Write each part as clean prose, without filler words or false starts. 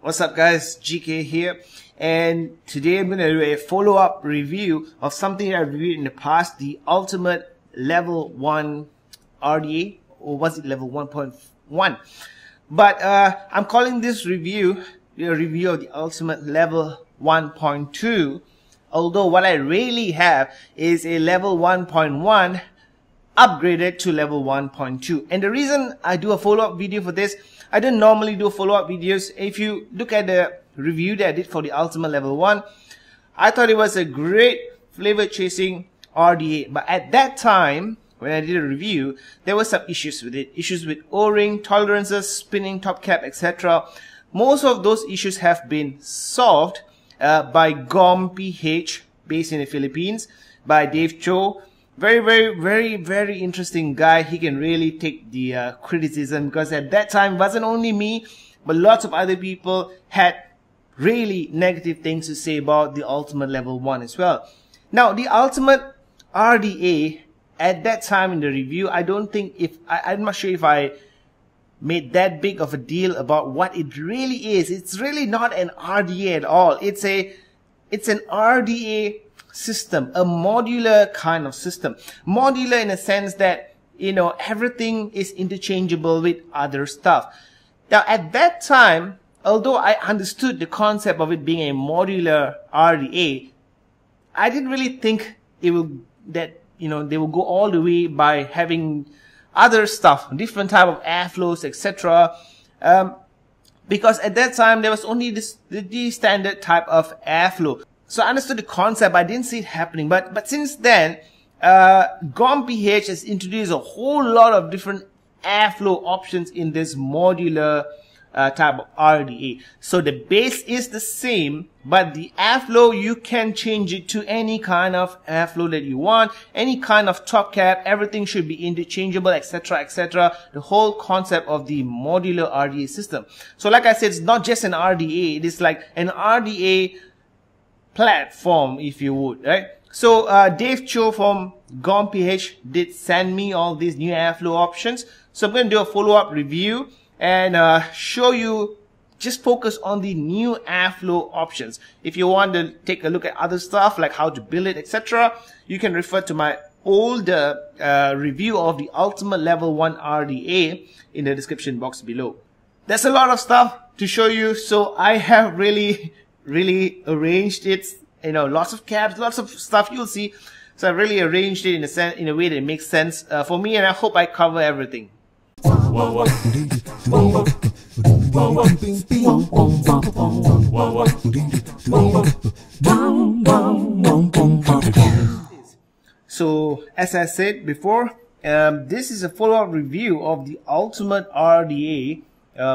What's up guys, Geekay here, and today I'm going to do a follow-up review of something I reviewed in the past, the ultimate level 1 RDA, or was it level 1.1? But I'm calling this review a review of the ultimate level 1.2, although what I really have is a level 1.1 upgraded to level 1.2. And the reason I do a follow-up video for this, I don't normally do follow-up videos. If you look at the review that I did for the ultimate level 1, I thought it was a great flavor chasing RDA, but at that time when I did a review, there were some issues with it, issues with O-ring, tolerances, spinning top cap, etc. Most of those issues have been solved by GOM PH, based in the Philippines, by Dave Cho. Very interesting guy. He can really take the criticism, because at that time it wasn't only me, but lots of other people had really negative things to say about the ultimate level 1 as well. Now the ultimate RDA at that time in the review, I don't think I'm not sure if I made that big of a deal about what it really is. It's really not an RDA at all. It's an RDA system, a modular kind of system. Modular in a sense that, you know, everything is interchangeable with other stuff. Now at that time, although I understood the concept of it being a modular RDA, I didn't really think it will, that, you know, they will go all the way by having other stuff, different type of airflows, etc. Because at that time there was only the standard type of airflow. So I understood the concept, but I didn't see it happening. But since then, GOM PH has introduced a whole lot of different airflow options in this modular type of RDA. So the base is the same, but the airflow, you can change it to any kind of airflow that you want, any kind of top cap, everything should be interchangeable, etc, etc. The whole concept of the modular RDA system. So like I said, it's not just an RDA, it is like an RDA platform, if you would, right? So Dave Cho from GOM PH did send me all these new airflow options. So I'm going to do a follow-up review and show you, just focus on the new airflow options. If you want to take a look at other stuff like how to build it, etc., you can refer to my older review of the ultimate level 1 RDA in the description box below. There's a lot of stuff to show you, so I have really arranged it, you know, lots of caps, lots of stuff you'll see. So I really arranged it in a way that makes sense for me, and I hope I cover everything. So as I said before, this is a follow-up review of the ultimate RDA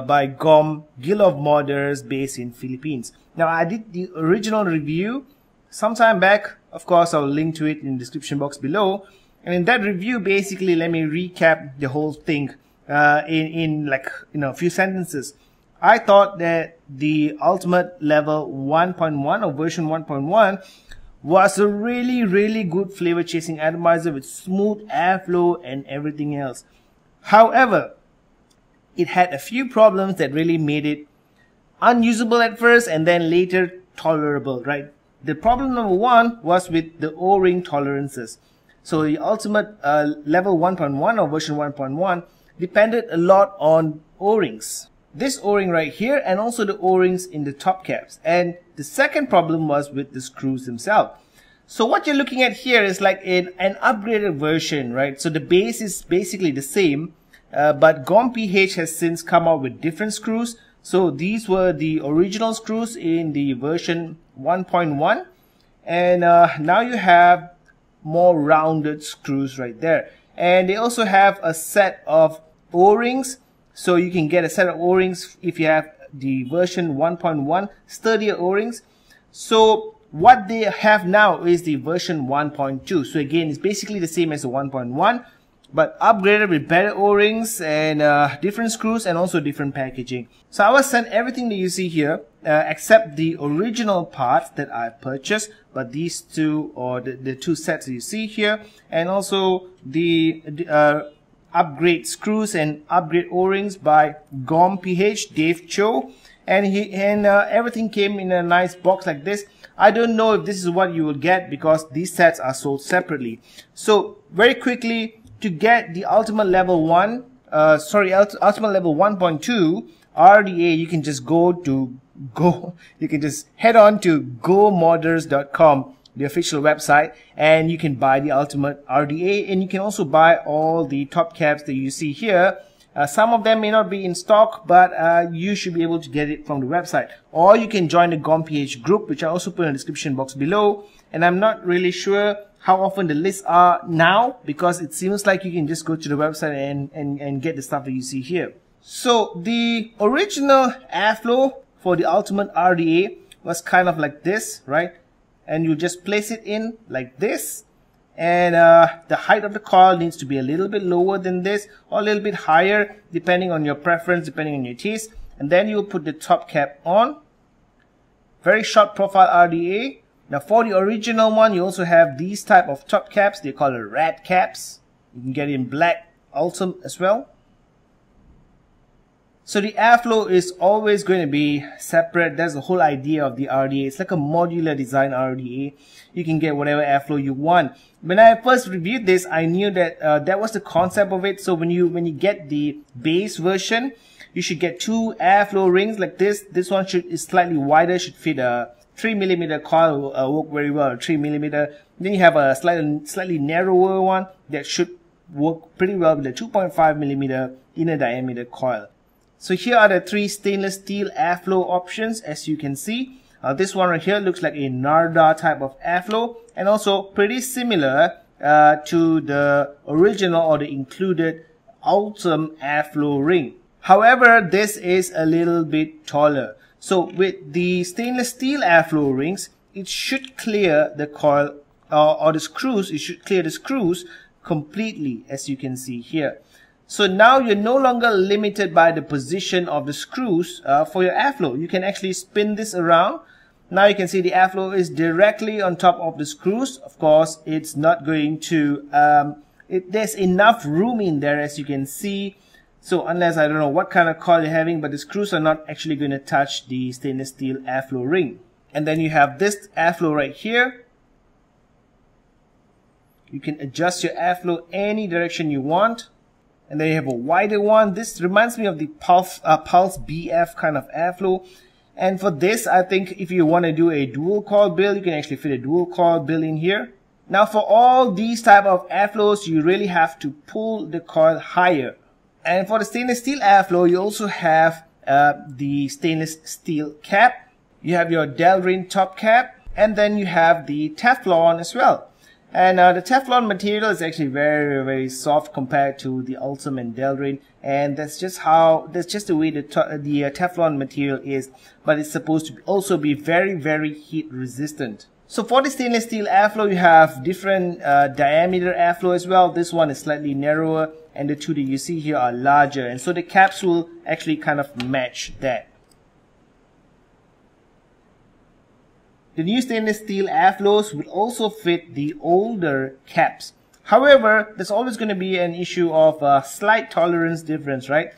by GOM, Guild of Modders, based in Philippines. Now I did the original review some time back. Of course, I'll link to it in the description box below. And in that review, basically, let me recap the whole thing in like, you know, a few sentences. I thought that the ultimate level 1.1 or version 1.1 was a really good flavor chasing atomizer with smooth airflow and everything else. However, it had a few problems that really made it unusable at first and then later tolerable, right? The problem number 1 was with the O-ring tolerances. So the ultimate level 1.1 or version 1.1 depended a lot on O-rings. This O-ring right here, and also the O-rings in the top caps. And the second problem was with the screws themselves. So what you're looking at here is like an upgraded version, right? So the base is basically the same, but GOM PH has since come out with different screws. So these were the original screws in the version 1.1, and now you have more rounded screws right there. And they also have a set of O-rings, so you can get a set of O-rings if you have the version 1.1 sturdier O-rings. So what they have now is the version 1.2. So again, it's basically the same as the 1.1, but upgraded with better O-rings and different screws and also different packaging. So I was sent everything that you see here except the original parts that I purchased, but these two, or the two sets that you see here, and also the upgrade screws and upgrade O-rings by GOM PH, Dave Cho, and everything came in a nice box like this. I don't know if this is what you will get because these sets are sold separately. So very quickly, to get the ultimate level 1, ultimate level 1.2 RDA, you can just you can just head on to gomodders.com, the official website, and you can buy the ultimate RDA, and you can also buy all the top caps that you see here. Some of them may not be in stock, but you should be able to get it from the website. Or you can join the GOM PH group, which I also put in the description box below. And I'm not really sure how often the lists are now, because it seems like you can just go to the website and get the stuff that you see here. So the original airflow for the ultimate RDA was kind of like this, right? And you just place it in like this. And the height of the coil needs to be a little bit lower than this, or a little bit higher, depending on your preference, depending on your taste. And then you will put the top cap on. Very short profile RDA. Now for the original one, you also have these type of top caps. They call it Rad Caps. You can get it in black Ultim as well. So the airflow is always going to be separate. That's the whole idea of the RDA. It's like a modular design RDA. You can get whatever airflow you want. When I first reviewed this, I knew that that was the concept of it. So when you get the base version, you should get 2 airflow rings like this. This one is slightly wider, should fit a 3mm coil, will work very well, 3mm. Then you have a slightly narrower one that should work pretty well with a 2.5mm inner diameter coil. So here are the 3 stainless steel airflow options, as you can see. This one right here looks like a Narda type of airflow, and also pretty similar to the original or the included Ultim airflow ring. However, this is a little bit taller. So with the stainless steel airflow rings, it should clear the coil or the screws. It should clear the screws completely, as you can see here. So now you're no longer limited by the position of the screws for your airflow. You can actually spin this around. Now you can see the airflow is directly on top of the screws. Of course, it's not going to, there's enough room in there, as you can see. So unless, I don't know what kind of coil you're having, but the screws are not actually going to touch the stainless steel airflow ring. And then you have this airflow right here. You can adjust your airflow any direction you want. And then you have a wider one. This reminds me of the Pulse BF kind of airflow. And for this, I think if you want to do a dual coil build, you can actually fit a dual coil build in here. Now for all these type of airflows, you really have to pull the coil higher. And for the stainless steel airflow, you also have the stainless steel cap. You have your Delrin top cap, and then you have the Teflon as well. And the Teflon material is actually very, very soft compared to the Ultim and Delrin, and that's just the way the Teflon material is. But it's supposed to also be very, very heat resistant. So for the stainless steel airflow, you have different diameter airflow as well. This one is slightly narrower, and the 2 that you see here are larger, and so the caps will actually kind of match that. The new stainless steel airflows will also fit the older caps. However, there's always going to be an issue of slight tolerance difference, right?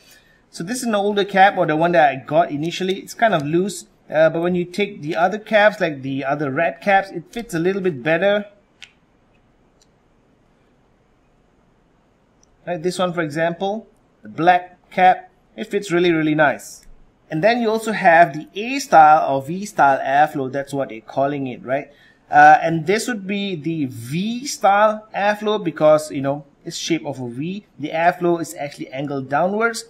So this is an older cap, or the one that I got initially. It's kind of loose, but when you take the other caps, like the other Rad Caps, it fits a little bit better. Like this one, for example, the black cap, it fits really, really nice. And then you also have the A-style or V-style airflow. That's what they're calling it, right? And this would be the V-style airflow because, you know, it's shape of a V. The airflow is actually angled downwards.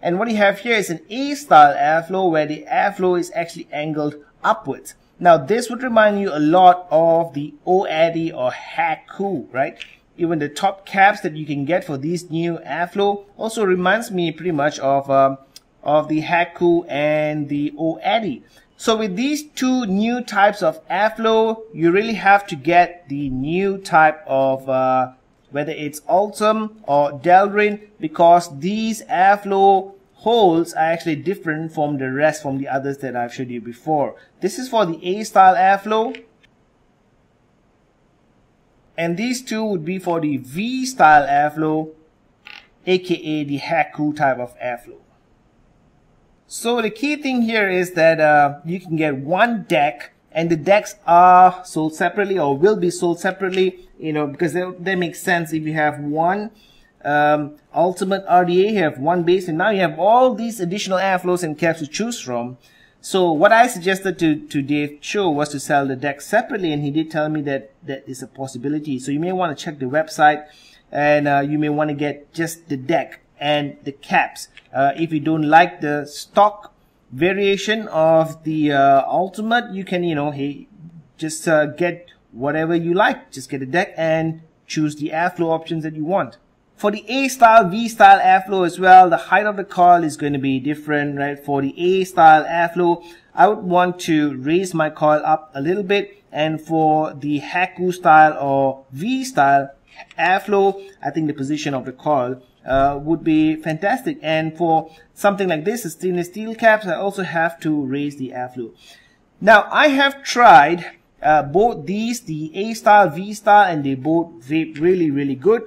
And what you have here is an A-style airflow where the airflow is actually angled upwards. Now, this would remind you a lot of the O-Atty or Haku, right? Even the top caps that you can get for these new airflow also reminds me pretty much of the Haku and the O-Atty. So with these 2 new types of airflow, you really have to get the new type of whether it's Ultim or Delrin, because these airflow holes are actually different from the others that I've showed you before. This is for the A-style airflow, and these 2 would be for the V-style airflow, aka the Haku type of airflow. So the key thing here is that you can get one deck, and the decks are sold separately or will be sold separately, you know, because they make sense. If you have one ultimate RDA, you have one base, and now you have all these additional airflows and caps to choose from. So what I suggested to Dave Cho was to sell the deck separately, and he did tell me that that is a possibility. So you may want to check the website, and you may want to get just the deck and the caps. If you don't like the stock variation of the ultimate, you can, you know, hey, just get whatever you like. Just get a deck and choose the airflow options that you want. For the A style, V style airflow as well, the height of the coil is going to be different, right? For the A style airflow, I would want to raise my coil up a little bit, and for the Haku style or V style airflow, I think the position of the coil would be fantastic. And for something like this, stainless steel caps, I also have to raise the airflow. Now, I have tried both these, the A style, V style, and they both vape really good.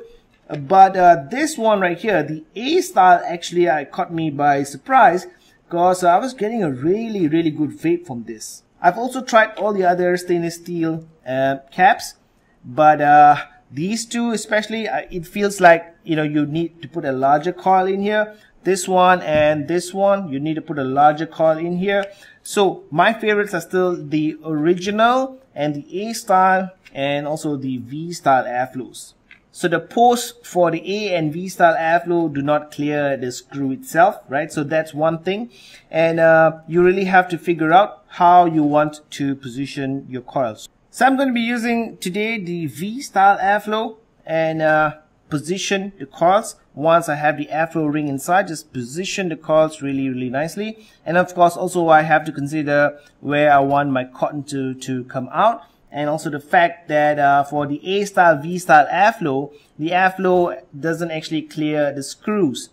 But this one right here, the A style, actually caught me by surprise, because I was getting a really good vape from this. I've also tried all the other stainless steel caps, but these two especially, it feels like, you know, you need to put a larger coil in here. This one and this one, you need to put a larger coil in here. So my favorites are still the original and the A style, and also the V style airflows. So the pores for the A and V style airflow do not clear the screw itself, right? So that's one thing. And you really have to figure out how you want to position your coils. So I'm going to be using today the V style airflow, and position the coils. Once I have the airflow ring inside, just position the coils really nicely. And of course, also I have to consider where I want my cotton to come out. And also the fact that for the A style, V style airflow, the airflow doesn't actually clear the screws.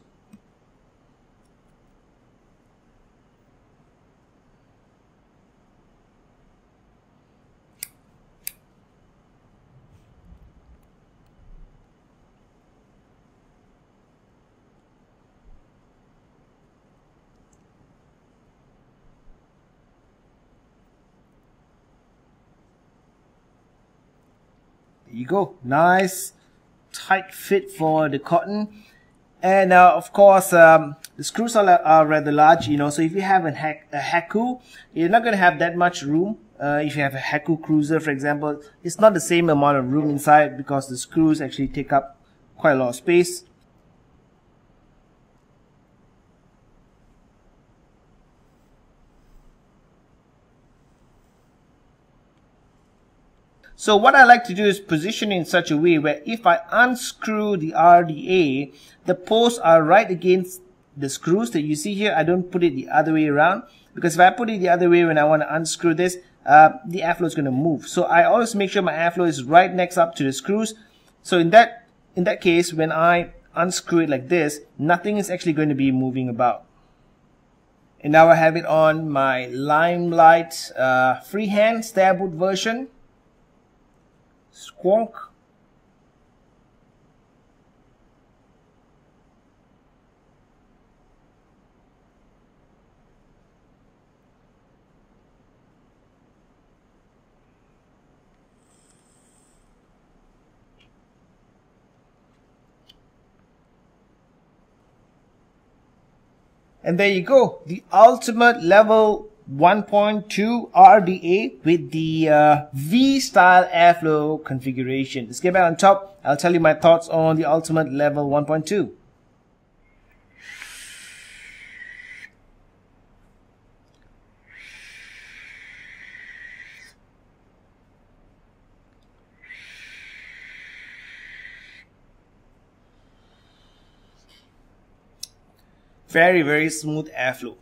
There you go, nice tight fit for the cotton. And of course the screws are rather large, you know, so if you have a Haku, you're not going to have that much room. If you have a Haku cruiser, for example, it's not the same amount of room inside, because the screws actually take up quite a lot of space. So what I like to do is position in such a way where if I unscrew the RDA, the posts are right against the screws that you see here. I don't put it the other way around, because if I put it the other way when I want to unscrew this, the airflow is going to move. So I always make sure my airflow is right next up to the screws. So in that case, when I unscrew it like this, nothing is actually going to be moving about. And now I have it on my Limelight freehand starboard version. Squonk. And there you go, the ultimate level 1.2 RDA with the V style airflow configuration. Let's get back on top. I'll tell you my thoughts on the ultimate level 1.2. Very smooth airflow.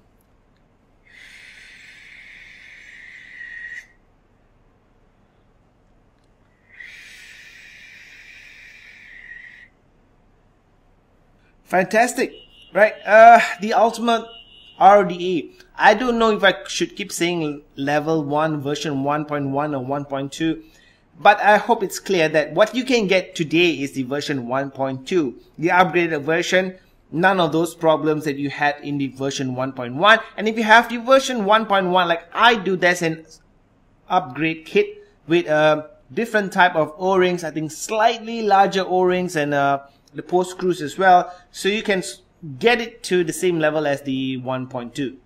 Fantastic, right? The ultimate RDA. I don't know if I should keep saying level 1, version 1.1 or 1.2, but I hope it's clear that what you can get today is the version 1.2. The upgraded version none of those problems that you had in the version 1.1. And if you have the version 1.1 like I do, there's an upgrade kit with different type of O-rings, I think slightly larger O-rings, and the post screws as well, so you can get it to the same level as the 1.2.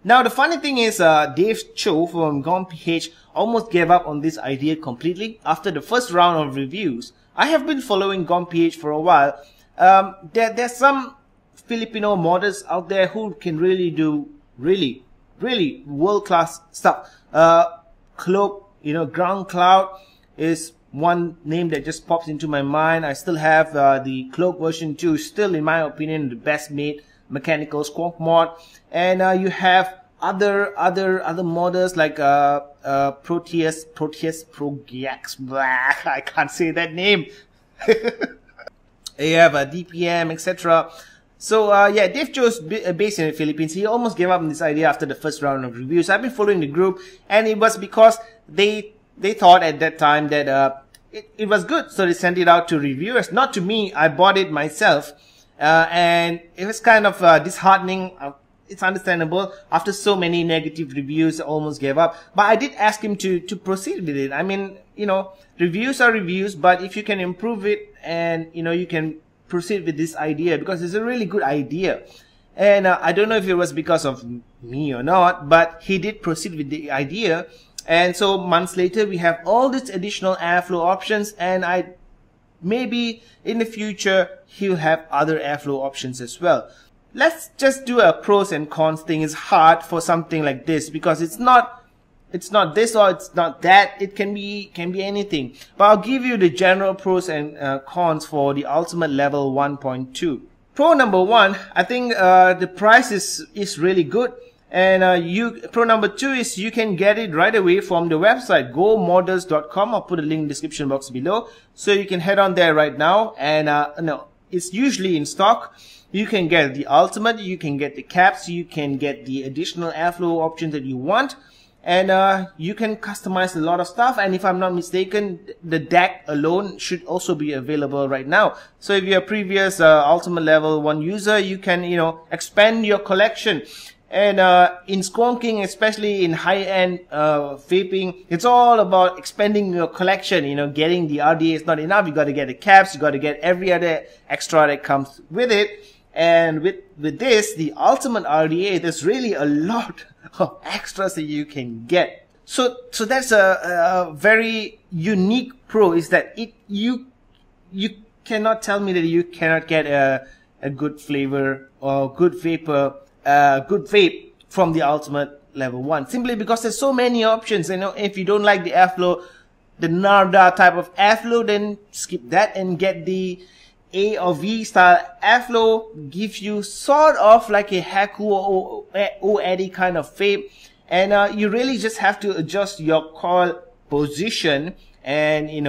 Now the funny thing is, Dave Cho from GOM PH almost gave up on this idea completely after the first round of reviews. I have been following GOM PH for a while. There's some Filipino modders out there who can really do really world-class stuff. Cloak, Ground Cloud is one name that just pops into my mind. I still have the Cloak version 2, still in my opinion the best made mechanical squonk mod. And you have other modders like Proteus, I can't say that name. You have a DPM, etc. So yeah, Dave Cho's based in the Philippines. He almost gave up on this idea after the first round of reviews. I've been following the group, and it was because they thought at that time that it was good, so they sent it out to reviewers, not to me. I bought it myself, and it was kind of disheartening. It's understandable. After so many negative reviews, I almost gave up. But I did ask him to proceed with it. I mean, reviews are reviews, but if you can improve it and, you can proceed with this idea, because it's a really good idea. And I don't know if it was because of me or not, but he did proceed with the idea. And so months later, we have all these additional airflow options, and maybe in the future, he'll have other airflow options as well. Let's just do a pros and cons thing. It's hard for something like this because it's not this or it's not that. It can be anything. But I'll give you the general pros and cons for the ultimate level 1.2. Pro number 1, I think the price is really good. And pro number 2 is you can get it right away from the website gomodders.com. I'll put a link in the description box below, so you can head on there right now. And no, it's usually in stock. You can get the ultimate, you can get the caps, you can get the additional airflow options that you want, and you can customize a lot of stuff. And if I'm not mistaken, the deck alone should also be available right now. So if you're a previous ultimate level 1 user, you can expand your collection. And in squonking, especially in high-end vaping, it's all about expanding your collection. Getting the RDA is not enough. You got to get the caps. You got to get every other extra that comes with it. And with this, the ultimate RDA, there's really a lot of extras that you can get. So that's a very unique pro, is that you cannot tell me that you cannot get a good flavor or good vapor, good vape from the ultimate level 1, simply because there's so many options. If you don't like the airflow, the Narda type of airflow, then skip that and get the A or V style airflow. Gives you sort of like a Haku or O-Atty kind of vape, and you really just have to adjust your coil position and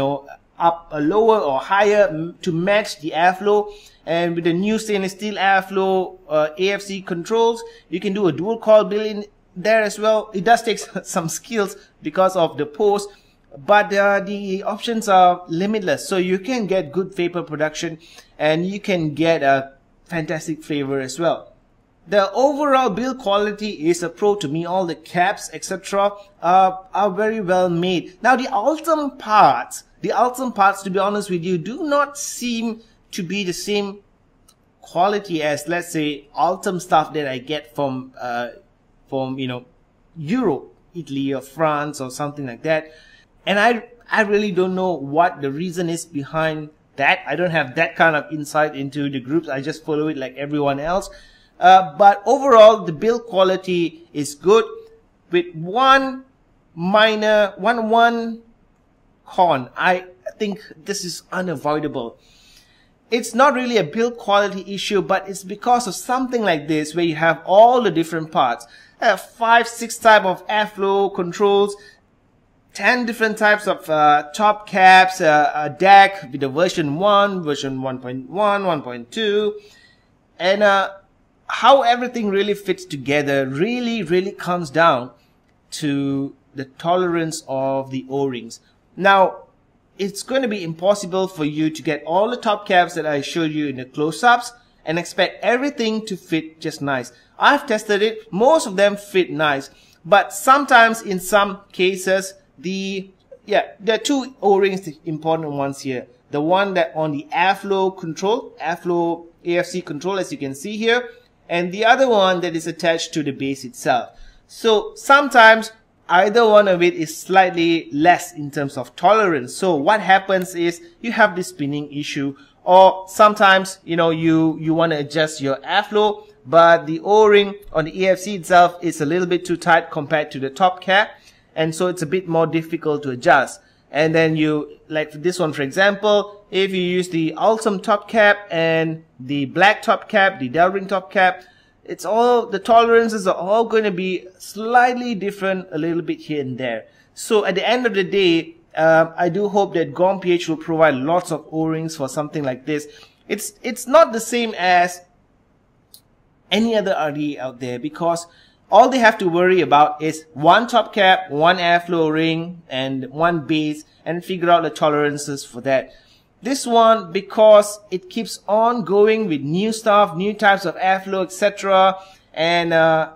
up a lower or higher to match the airflow. And with the new stainless steel airflow AFC controls, you can do a dual coil build in there as well. It does take some skills because of the post, but the options are limitless. So you can get good vapor production, and you can get a fantastic flavor as well. The overall build quality is a pro to me. All the caps, etc., are very well made. Now the ultimate parts, to be honest with you, do not seem to be the same quality as, let's say, Ultim stuff that I get from Europe, Italy, or France, or something like that. And I really don't know what the reason is behind that. I don't have that kind of insight into the groups. I just follow it like everyone else. But overall, the build quality is good, with one con. I think this is unavoidable. It's not really a build quality issue, but it's because of something like this, where you have all the different parts. 5-6 type of airflow controls, 10 different types of top caps, a deck with the version 1, version 1.1, 1.2, and how everything really fits together really comes down to the tolerance of the O-rings. Now, it's going to be impossible for you to get all the top caps that I showed you in the close-ups and expect everything to fit just nice. I've tested it. Most of them fit nice. But sometimes in some cases, there are two O-rings, the important ones here. The one that on the airflow control, airflow AFC control, as you can see here, and the other one that is attached to the base itself. So sometimes either one of it is slightly less in terms of tolerance. So what happens is you have this spinning issue, or sometimes, you know, you want to adjust your airflow, but the O-ring on the AFC itself is a little bit too tight compared to the top cap, and so it's a bit more difficult to adjust. And then you, like this one for example, if you use the Ultim top cap and the black top cap, the Delrin top cap, it's all, the tolerances are all going to be slightly different a little bit here and there. So at the end of the day, I do hope that GOM PH will provide lots of O-rings for something like this. It's not the same as any other RDA out there, because all they have to worry about is one top cap, one airflow ring, and one base, and figure out the tolerances for that. This one, because it keeps on going with new stuff, new types of airflow, etc. And I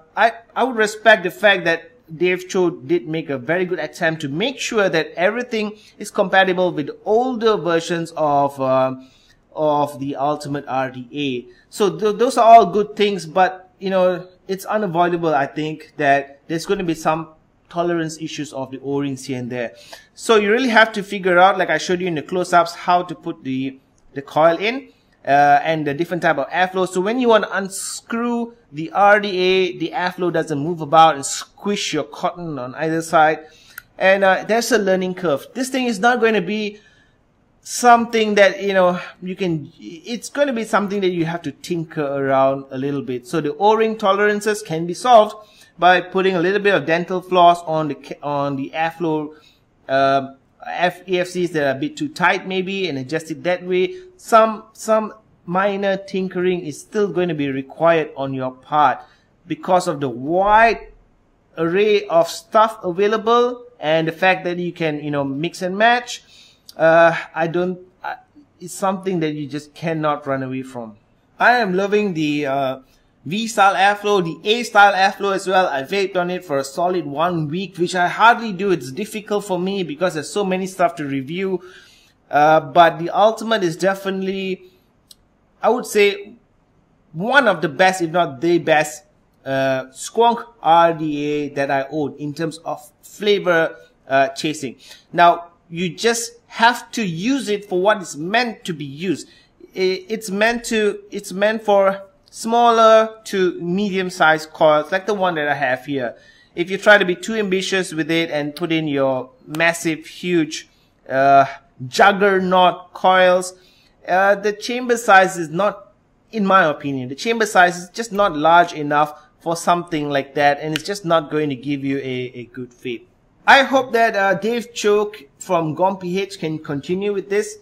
would respect the fact that Dave Cho did make a very good attempt to make sure that everything is compatible with older versions of the Ultimate RDA. So those are all good things, but you know, it's unavoidable, I think, that there's going to be some tolerance issues of the O-rings here and there. So you really have to figure out, like I showed you in the close-ups, how to put the coil in and the different type of airflow. So when you want to unscrew the RDA, the airflow doesn't move about and squish your cotton on either side. And there's a learning curve. This thing is not going to be something that, you know, it's going to be something that you have to tinker around a little bit. So the O-ring tolerances can be solved by putting a little bit of dental floss on the airflow AFCs that are a bit too tight maybe, and adjust it that way. Some minor tinkering is still going to be required on your part because of the wide array of stuff available and the fact that you can, you know, mix and match. It's something that you just cannot run away from. I am loving the V style airflow, the A style airflow as well. I vaped on it for a solid 1 week, which I hardly do. It's difficult for me because there's so many stuff to review. But the Ultimate is definitely, I would say, one of the best, if not the best, squonk RDA that I own in terms of flavor chasing. Now, you just have to use it for what it's meant to be used. It's meant for smaller to medium-sized coils, like the one that I have here. If you try to be too ambitious with it and put in your massive, huge juggernaut coils, the chamber size is not, in my opinion, the chamber size is just not large enough for something like that, and it's just not going to give you a good vape. I hope that Dave Cho from GOM PH can continue with this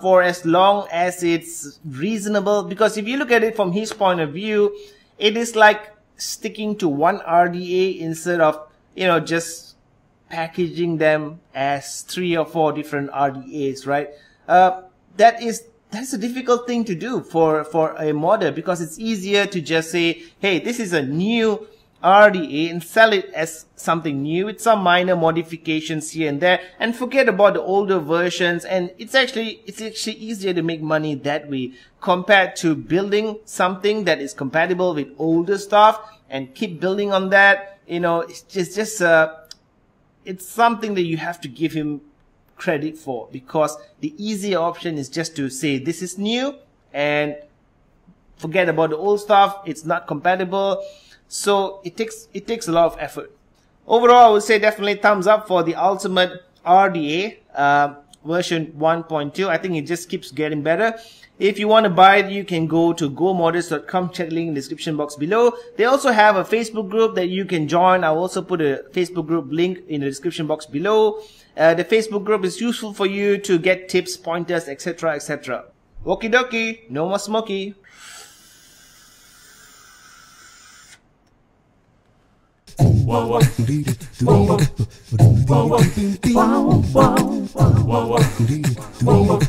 for as long as it's reasonable, because if you look at it from his point of view, it is like sticking to one RDA instead of, you know, just packaging them as 3 or 4 different RDAs, right? That's a difficult thing to do for a modder, because it's easier to just say, hey, this is a new RDA, and sell it as something new with some minor modifications here and there, and forget about the older versions. And it's actually easier to make money that way compared to building something that is compatible with older stuff and keep building on that. You know, it's something that you have to give him credit for, because the easier option is just to say this is new and forget about the old stuff. It's not compatible. So it takes a lot of effort. Overall, I would say definitely thumbs up for the Ultimate RDA version 1.2. I think it just keeps getting better. If you want to buy it, you can go to gomodders.com, check the link in the description box below. They also have a Facebook group that you can join. I'll also put a Facebook group link in the description box below. The Facebook group is useful for you to get tips, pointers, etc, etc. Okie dokie, no more smoky. Wow, wow. Wow, wow. Wow, wow. Wow, wow.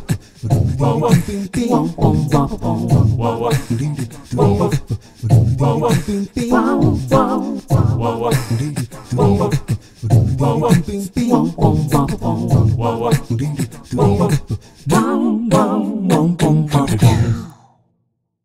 Wow.